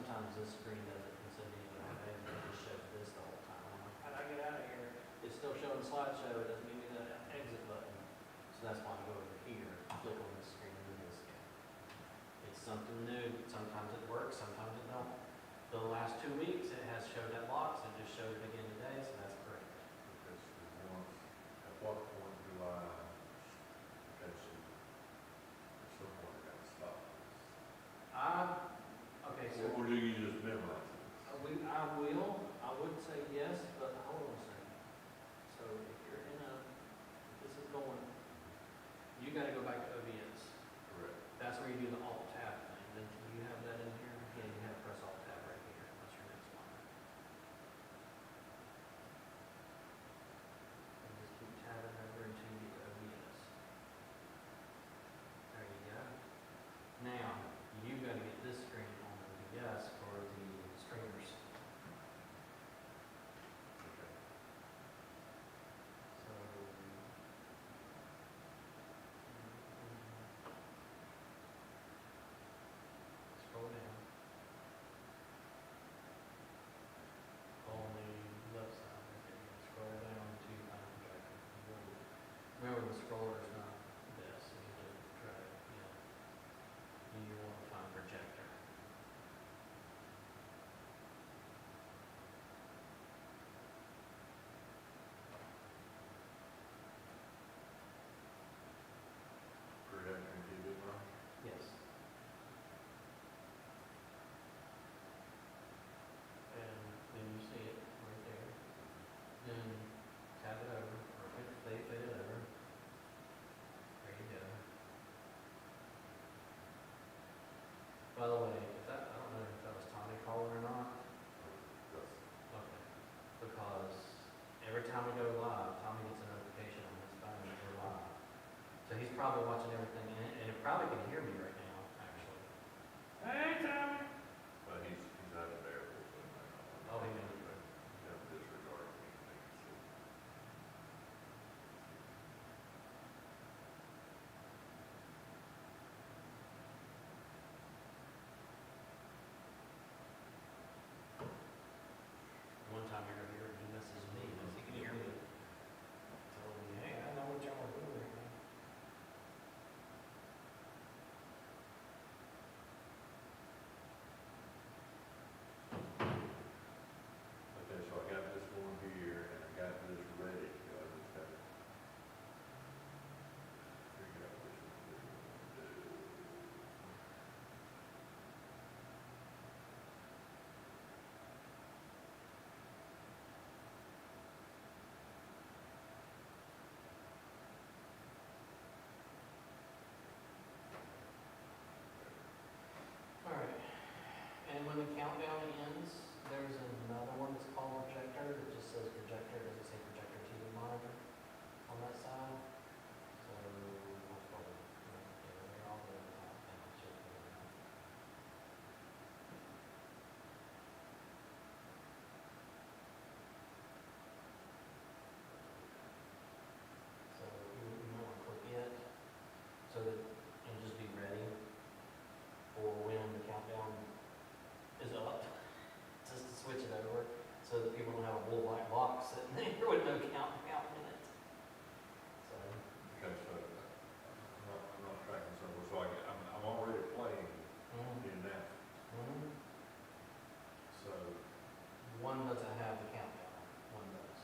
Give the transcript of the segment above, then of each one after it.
sometimes this screen doesn't, instead of being able to have it, it just shows this the whole time. I'm like, how'd I get out of here? It's still showing the slideshow, it doesn't give me the exit button. So that's why I go over here, click on this screen and this again. It's something new, sometimes it works, sometimes it don't. The last 2 weeks, it has showed that box, it just showed it again today, so that's correct. Because at what point do okay, so at some point I gotta stop Okay, this? so. Or do you just memorize it? I would say yes, but hold on a second. So if you're in if this is going, you gotta go back to OBS. Correct. That's where you do the Alt Tab thing. Then do you have that in here? Yeah, you have press Alt Tab right here. That's your next one. And just keep tabbing over until you get to OBS. There you go. Now, you gotta get this screen on OBS for the streamers. Okay. So, scroll down. On the left side, right there, you scroll down to Final Projector. Remember the scroller is not this, you need to try it, you want to find projector. Projector and TV, right? Yes. And then you see it right there. Then tab it over, or flip it over. There you go. By the way, I don't know if that was Tommy calling or not. That's, Okay. Because every time we go live, Tommy gets a notification on his phone that we're live. So he's probably watching everything, and it probably can hear me right now, actually. Hey, Tommy! but he's out of there, so he might not. Oh, he may. Yeah, disregard anything, so. One time you're gonna hear him, he messages me, he can hear me. Telling me, hey, I know what y'all are doing right now. Okay, so I got this one here, and I got this ready, I just got to figure out which one to do. All right, and when the countdown ends, there's another one that's called projector, that just says projector, it doesn't say projector TV monitor on that side. So, what's called, they're all the top down, so it's going down. So you might want to click it, so that, and just be ready for when the countdown is up, just to switch it over, so that people don't have a little black box sitting there with no countdown in it. So, Okay, so I'm not tracking somewhere, so I'm already playing the announcement, so, one doesn't have the countdown, one does.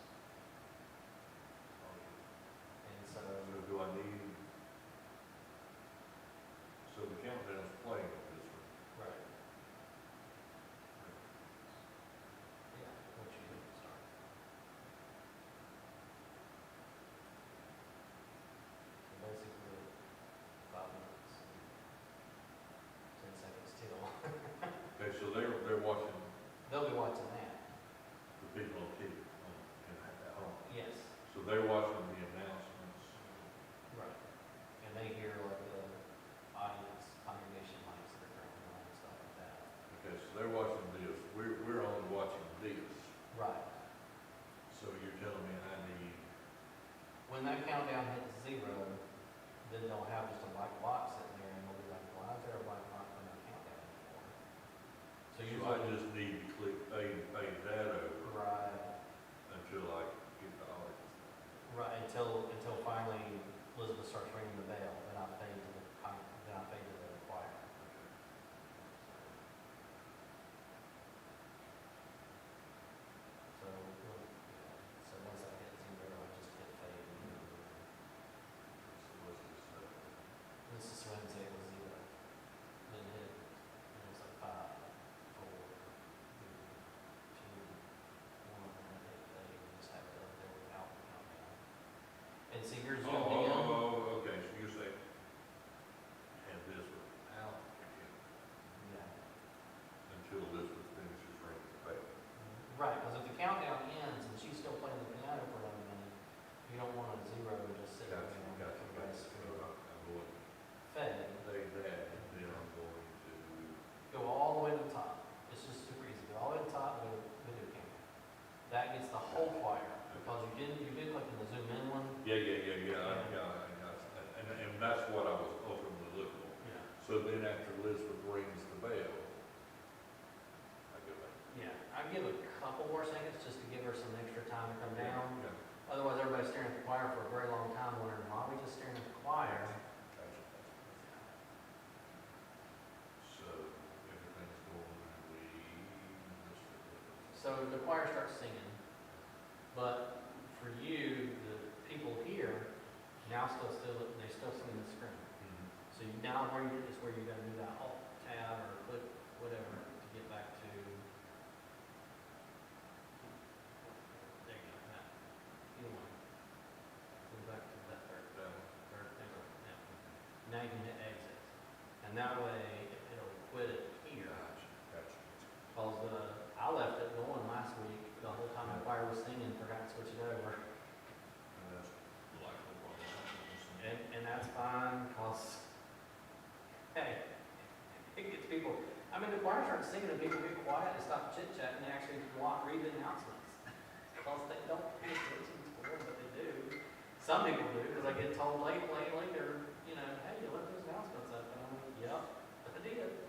And so so, do I need, so the countdown's playing with this one? right. Yeah, what you do to start. So basically, 5 minutes, 10 seconds till. Okay, so they're watching They'll be watching that. the people on TV, at home. Yes. So they're watching the announcements. Right. And they hear like the audience, congregation lights that are going on and stuff like that. Okay, so they're watching this, we're only watching this. Right. So you're telling me I need, When that countdown hits 0, then they'll have just a black box sitting there and they'll be like, why is there a black box on that countdown anymore? So so usually give a couple more seconds just to give her some extra time to come down. Yeah. Otherwise, everybody's staring at the choir for a very long time, wondering, why are we just staring at the choir? Gotcha. So, everything's going, So the choir starts singing, but for you, the people here, now they still sing the screen. So you, now where you, is where you gotta do that alt tab or click whatever to get back to. There you go, that, either one. Go back to that third thing, yeah. Now you can hit exit. And that way, it'll quit it here. Gotcha. Cause, I left it going last week, the whole time the choir was singing, forgot to switch it over. And that's likely what happens. And that's fine, cause, hey, it gets people, I mean, the choir starts singing and people get quiet, they stop chit chatting, they actually read the announcements. Cause they don't pay attention to them, but they do. Some people do, cause I get told lately, they're, you know, hey, you left those announcements up, and I'm like, yep, I did.